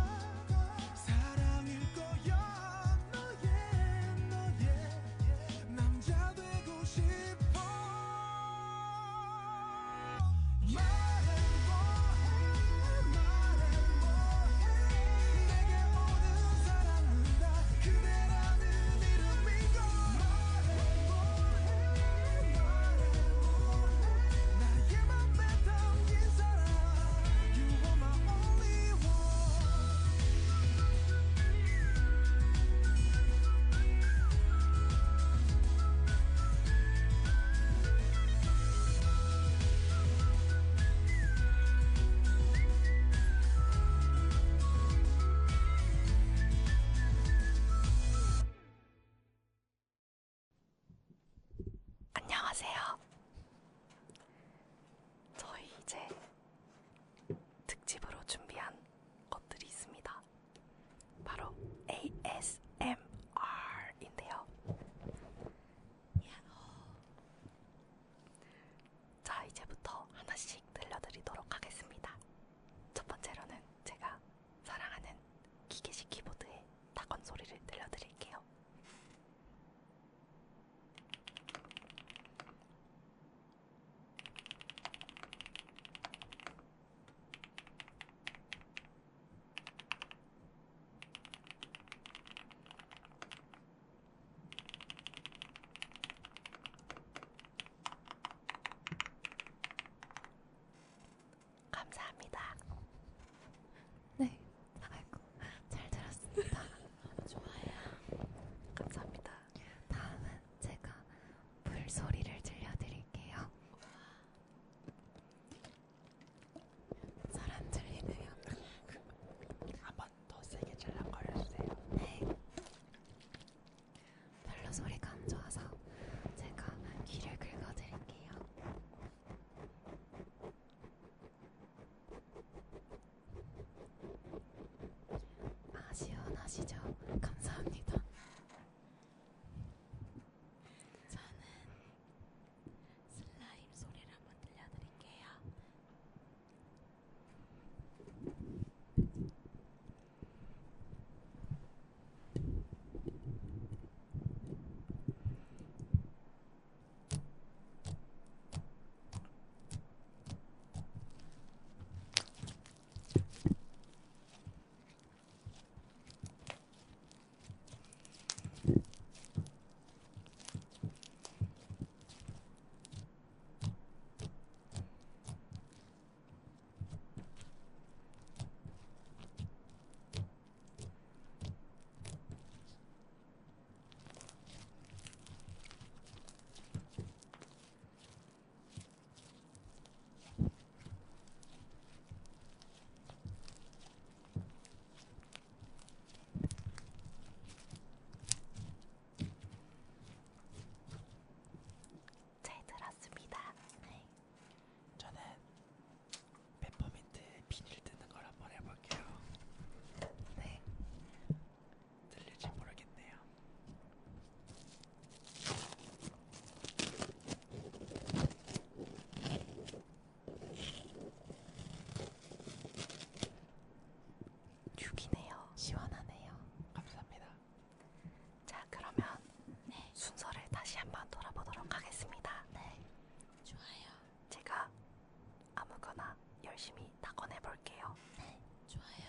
사랑일 거야 너의 남자 되고 싶어 말해 뭐해 내게 오는 사랑은 다 그대라는 이름이고 말해 뭐해 나의 맘에 담긴 사랑 You are my only one 안녕하세요. 저희 이제 특집으로 준비한 것들이 있습니다. 바로 ASMR인데요. 자, 이제부터 하나씩 들려드리도록 하겠습니다. 첫 번째로는 제가 사랑하는 기계식 키보드의 탁원 소리를 들려드릴게요. 감사합니다. 네. 아이고, 잘 들었습니다. 좋아요. 감사합니다. 다음은 제가 물 소리를 들려드릴게요. 잘 안 들리네요. 한 번 더 세게 잘랑거려주세요. 네. 별로 소리가 안 좋아서 제가 귀를 긁어드릴게요. 아, 시원하시죠? 감사합니다. 저는 슬라임 소리를 한번 들려드릴게요. 잘 들었습니다. 저는 페퍼민트 비닐 뜯는 걸 한번 해볼게요. 네. 들릴지 모르겠네요. 죽이네요. 시원하네요. 감사합니다. 자, 그러면 순서를 다시 한번 돌아보도록 하겠습니다. 네. 좋아요. 제가 아무거나 열심히 탁원해볼게요. 좋아요.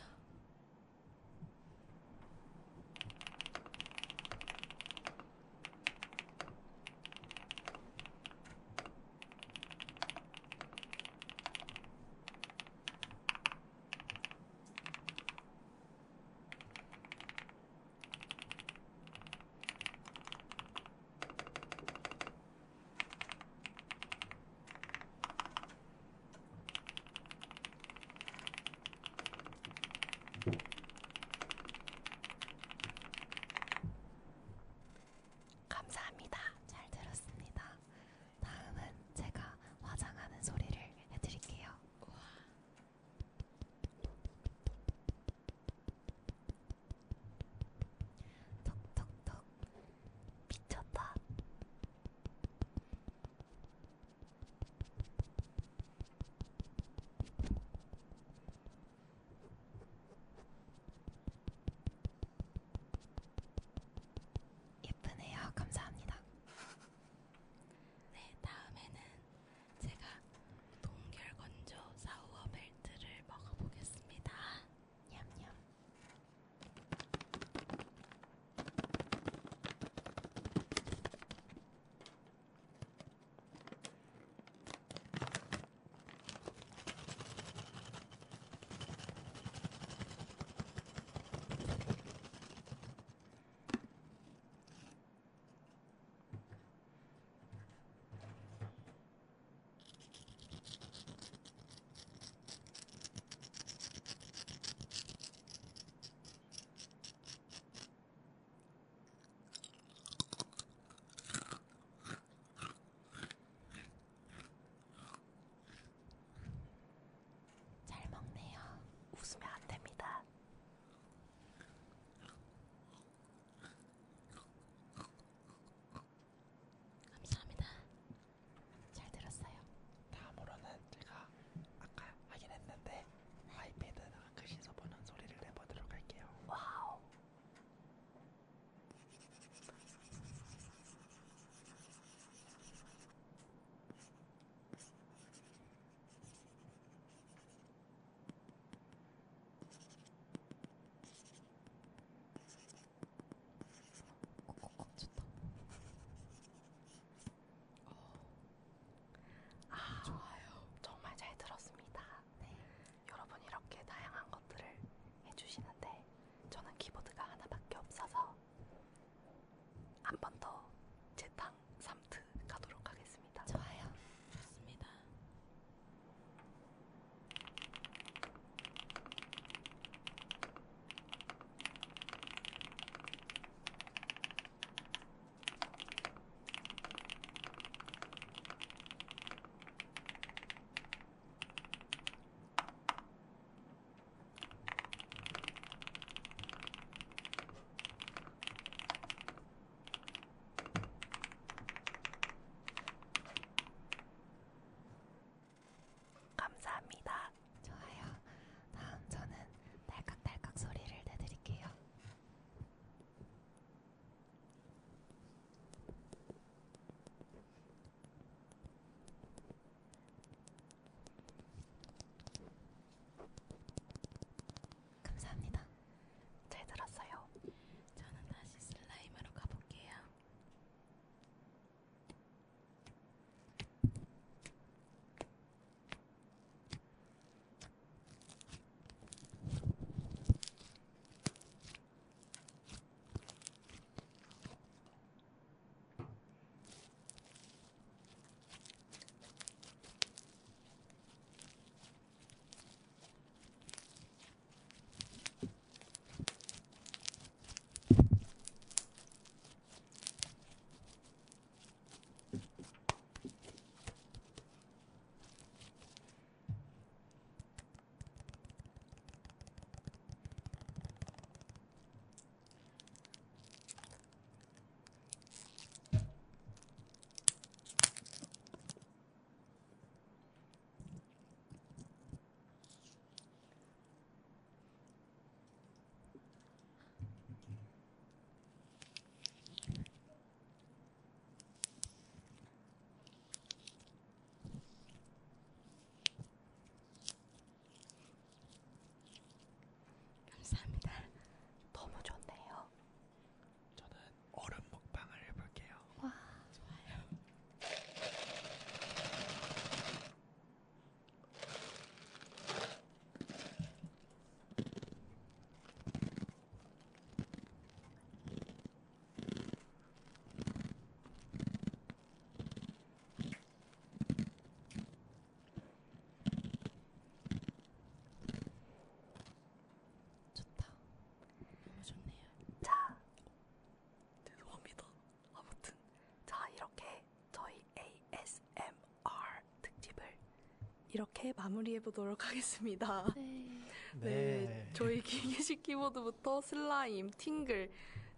이렇게 마무리해 보도록 하겠습니다. 네. 네, 저희 기계식 키보드부터 슬라임, 팅글,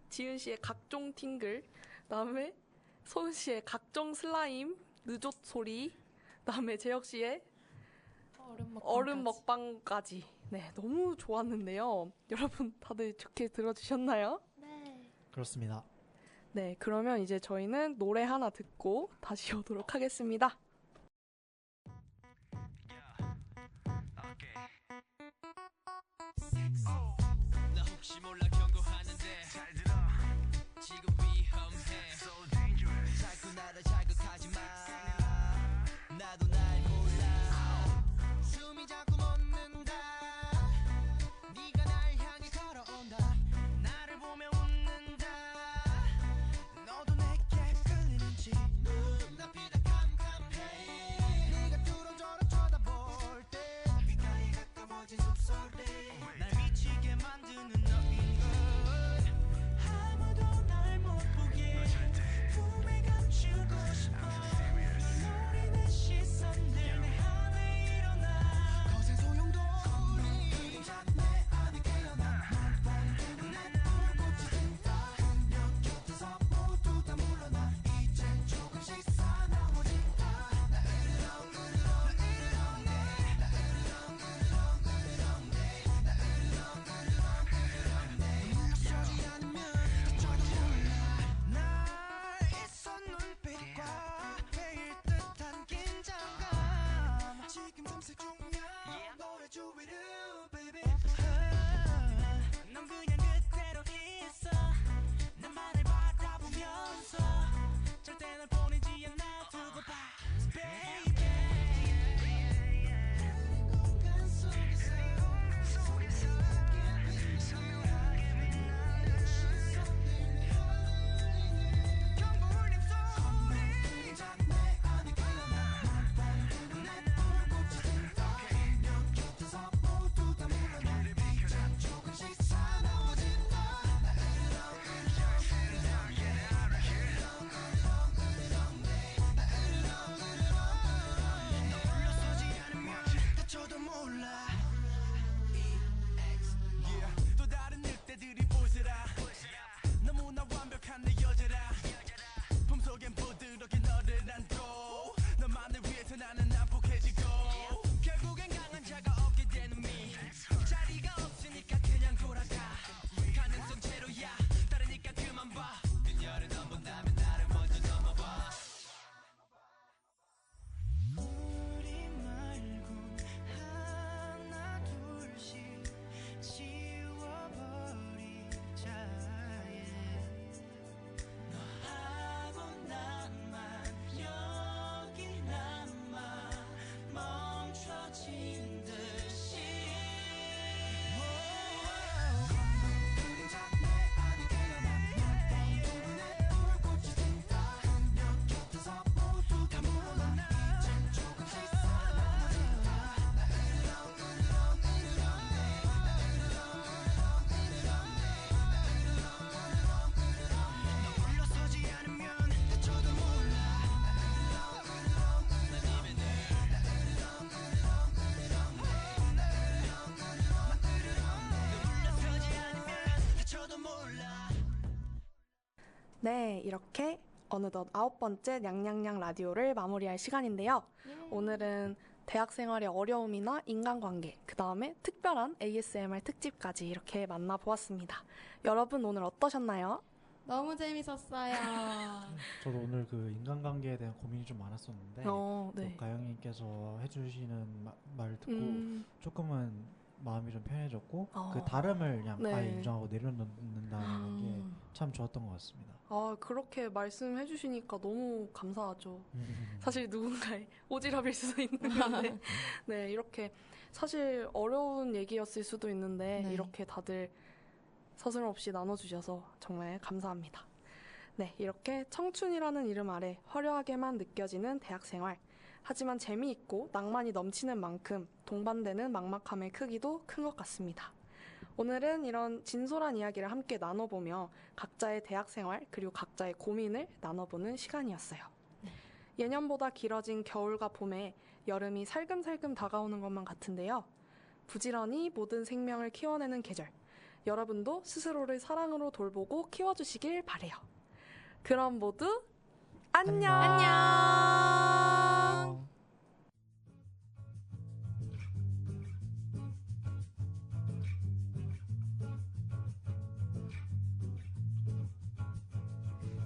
지은 씨의 각종 팅글, 그다음에 소은 씨의 각종 슬라임, 느조 소리, 그다음에 재혁 씨의 얼음 먹방까지. 네, 너무 좋았는데요. 여러분 다들 좋게 들어주셨나요? 네. 그렇습니다. 네, 그러면 이제 저희는 노래 하나 듣고 다시 오도록 하겠습니다. 나 혹시 몰라 경고하는데 잘 들어 지금 위험해 So dangerous 자꾸 나를 자극하지 마 나도 날 몰라 숨이 자꾸 멎는다 네가 날 향해 걸어온다 나를 보며 웃는다 너도 내게 끌리는지 눈앞이 다 캄캄해 네가 뚫어져라 쳐다볼 때 귓가에 가까워진 숨소리 날 미치게 만드는 너인 걸 아무도 날 못 보게 품에 감추고 싶어 노리는 시선들 내 안에 일어나 거센 소용돌이 그림자 내 안에 깨어나 널 보는 눈에 불꽃이 든다 그녀 곁에서 모두 다 물러나 이젠 조금씩 사나워진다 나 으르렁 으르렁 으르렁 내 나 으르렁 으르렁 으르렁 내 물러서지 않으면 저도 몰라 날 있어 눈빛과 베일 듯한 긴장감 지금 탐색 중이야 너의 주위를 baby 넌 그냥 그대로 있어 나만을 바라보면서 절대 널 보내지 않아 두고 봐 baby 공간 속에서 선명하게 빛나는 시선들 내 안에 경고울림 소리 그림자 내 안에 깨어나 널 보는 눈에 불꽃이 든다 그녀 곁에서 모두 다 물러나 이젠 조금씩 사나워진다 나 으르렁 으르렁 으르렁 으르렁 내 나 으르렁 으르렁 너 물러서지 않으면 다쳐도 몰라 또 다른 늑대들이 보세라 너무나 완벽한 내 여자라 품속엔 부드럽게 너를 안고 너만을 위해서 나는 난폭해지고 결국엔 강한 자가 없게 되는 미 자리가 없으니까 그냥 돌아가 가능성 제로야 다르니까 그만 봐 그녀를 넘본다면 나를 먼저 넘어봐 우리 말곤 하나 둘씩 지워버리자 너하고 나만 여기 남아 멈춰진 듯이 그림자 내 안에 깨어나 널 보는 눈에 불꽃이 든다 그녀 곁에서 모두 다 물러나 이젠 조금씩 사나워진다 나 으르렁 으르렁 으르렁 내 나 으르렁 으르렁 으르렁 내 나 으르렁 으르렁 으르렁 너 물러서지 않으면 다쳐도 몰라 나 으르렁 으르렁 으르렁 내 나 으르렁 으르렁 으르렁 내 나 으르렁 으르렁 으르렁 너 물러서지 않으면 다쳐도 몰라 네, 이렇게 어느덧 9번째 냥냥냥 라디오를 마무리할 시간인데요. 오늘은 대학 생활의 어려움이나 인간관계, 그 다음에 특별한 ASMR 특집까지 이렇게 만나보았습니다. 여러분 오늘 어떠셨나요? 너무 재밌었어요. 저도 오늘 그 인간관계에 대한 고민이 좀 많았었는데 네. 또 가영님께서 해주시는 말 듣고 음, 조금은 마음이 좀 편해졌고 어. 그 다름을 그냥 네. 아예 인정하고 내려놓는다는 게 음. 참 좋았던 것 같습니다. 아, 그렇게 말씀해 주시니까 너무 감사하죠. 사실 누군가의 오지랖일 수도 있는 건데 네, 이렇게 사실 어려운 얘기였을 수도 있는데 네. 이렇게 다들 서슴없이 나눠주셔서 정말 감사합니다. 네, 이렇게 청춘이라는 이름 아래 화려하게만 느껴지는 대학생활. 하지만 재미있고 낭만이 넘치는 만큼 동반되는 막막함의 크기도 큰 것 같습니다. 오늘은 이런 진솔한 이야기를 함께 나눠보며 각자의 대학생활 그리고 각자의 고민을 나눠보는 시간이었어요. 예년보다 길어진 겨울과 봄에 여름이 살금살금 다가오는 것만 같은데요. 부지런히 모든 생명을 키워내는 계절. 여러분도 스스로를 사랑으로 돌보고 키워주시길 바래요. 그럼 모두 안녕! 안녕.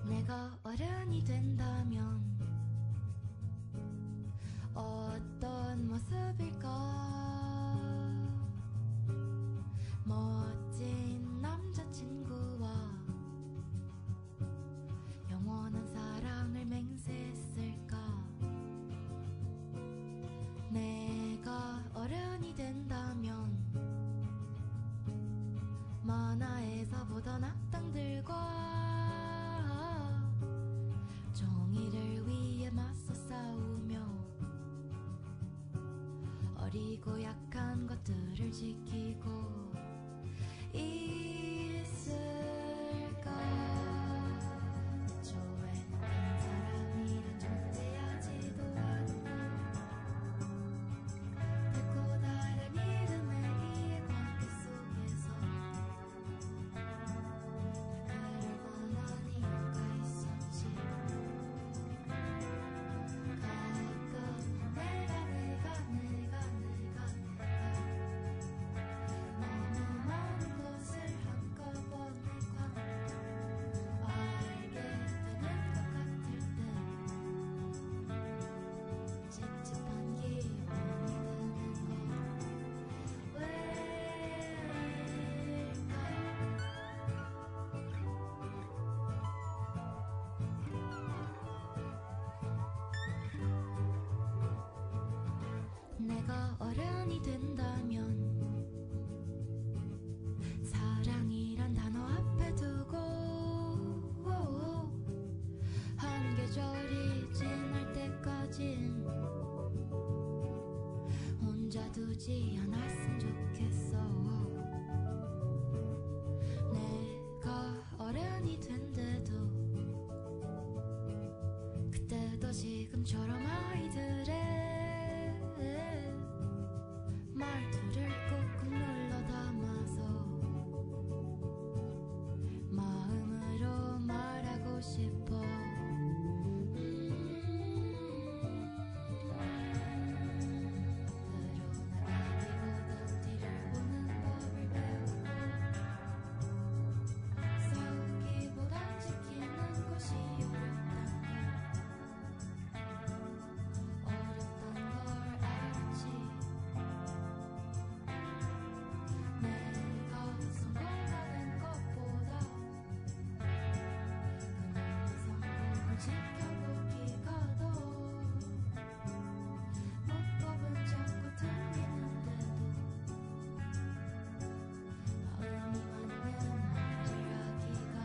내가 어른이 된다면 어떤 모습일까? 멋진 남자친구와 영원한 사랑을 맹세했을까? 내가 어른이 된다면 만화에서 보던 악당들과 정의를 위해 맞서 싸우며 어리고 약한 것들을 지키고 있을까? 조엔 다른 사람이란 존재하지도 않나? 듣고 다른 이름의 이해관계 속에서 그럴 만한 이유가 있었지. 가끔 내가 너무 많은 것을 한꺼번에 알게 되는 것 같을 때 찝찝한 기분이 드는 건 왜일까? 내가 어른이 된다면 사랑이란 단어 앞에 두고 한 계절이 지날 때까진 혼자 두지 않았으면 좋겠어. 내가 어른이 된데도 그때도 지금처럼 아이들의 말투를 꾹꾹 눌러 담아서 마음으로 말하고 싶어. 앞으로 나가기보다 뒤를 보는 법을 배우고 싸우기보단 지키는 것이 어렵단 걸 알지. 내가 성공하는 것보다 그놈의 성공을 지켜보기가 더 문법은 자꾸 틀리는데도 마음이 맞는 말을 하기가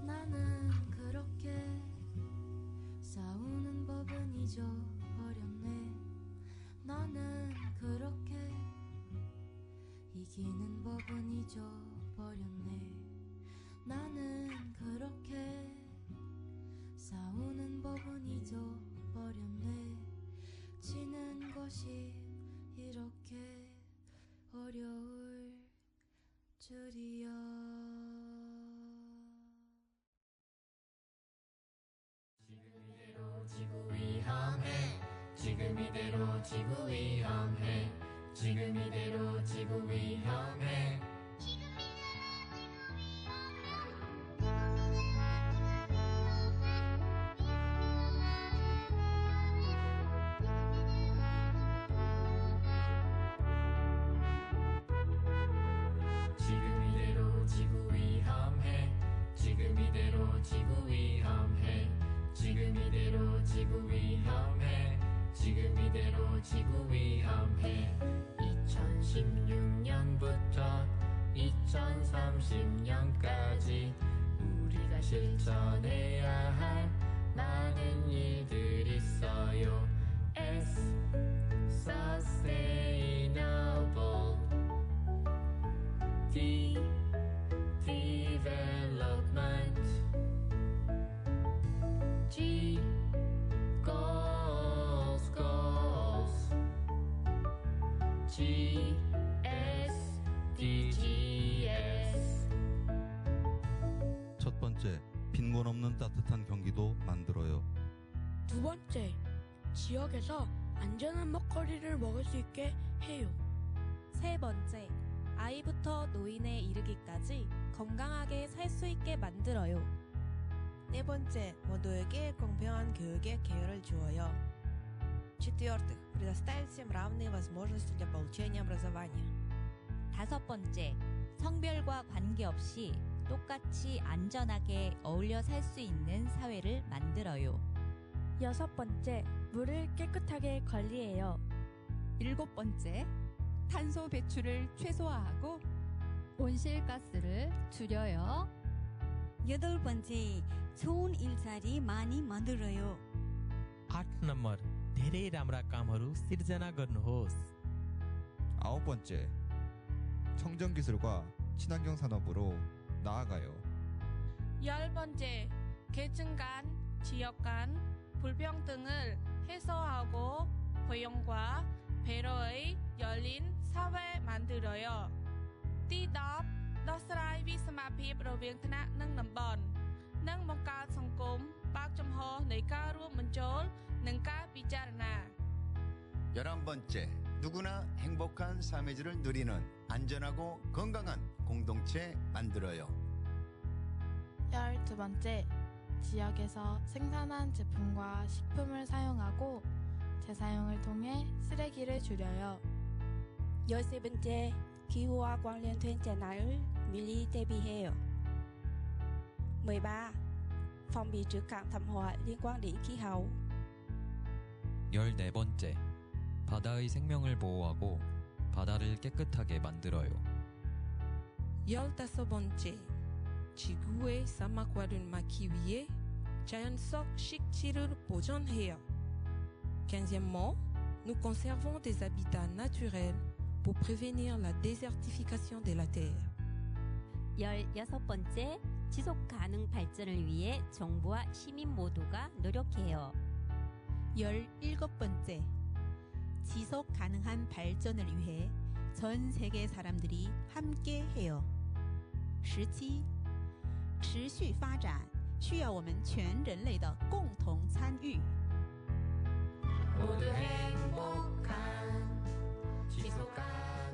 나는 그렇게 싸우는 법은 잊어버렸네. 나는 그렇게 이기는 법은 잊어버렸네. 나는 그렇게 싸우는 법은 잊어버렸네. 지는 것이 이렇게 어려울 줄이야. 지구 위험해. 지금 이대로 지구 위험해. 지금 이대로 지구 위험해. 지금 이대로 지구 위험해. 지금 이대로 지구 위험해. 지금 이대로 지구 위험해. 지금 이대로 지구 위험해. 2016년부터 2030년까지 우리가 실천해야 할 많은 일들이 있어요. S Sustainable D Development G Goals G SDGs. 첫 번째, 빈곤 없는 따뜻한 경기도 만들어요. 두 번째, 지역에서 안전한 먹거리를 먹을 수 있게 해요. 세 번째, 아이부터 노인에 이르기까지 건강하게 살 수 있게 만들어요. 네 번째, 모두에게 공평한 교육의 기회를 주어요. В-четвертых, предоставить всем равные возможности для получения образования. 다섯 번째, 성별과 관계없이 똑같이 안전하게 어울려 살 수 있는 사회를 만들어요. 여섯 번째, 물을 깨끗하게 관리해요. 일곱 번째, 탄소 배출을 최소화하고 온실가스를 줄여요. 여덟 번째, 좋은 일자리 많이 만들어요. 8 नम्बर, धेरै राम्रा कामहरू सिर्जना गर्नुहोस्. 아홉 번째, 청정기술과 친환경 산업으로 나아가요. 열 번째, 계층 간, 지역 간 불평등을 해소하고 포용과 배려의 열린 사회 만들어요.ទី10 ដោះស្រាយវិសមភាពរវាងថ្នាក់និងតំបន់និងបង្កើតសង្គមបើកចំហនៃការរួមបញ្ចូលនិងការពិចារណា 11번째, 누구나 행복한 삶의 질을 누리는 안전하고 건강한 공동체 만들어요. 12번째, 지역에서 생산한 제품과 식품을 사용하고 재사용을 통해 쓰레기를 줄여요. 13번째, 기후와 관련된 재난을 미리 대비해요. 13. phòng bị trước các thảm họa liên quan đến khí hậu. 14번째, 바다의 생명을 보호하고 바다를 깨끗하게 만들어요. 15번째, 지구의 사막화를 막기 위해 자연적 식지를 보존해요. 15e, nous conservons des habitats naturels pour prévenir la désertification de la Terre. 16번째, 지속 가능 발전을 위해 정부와 시민 모두가 노력해요. 17번째, 지속 가능한 발전을 위해 전 세계 사람들이 함께 해요. 17. 持续发展需要我们全人类的共同参与。 모두 행복한 지속 가능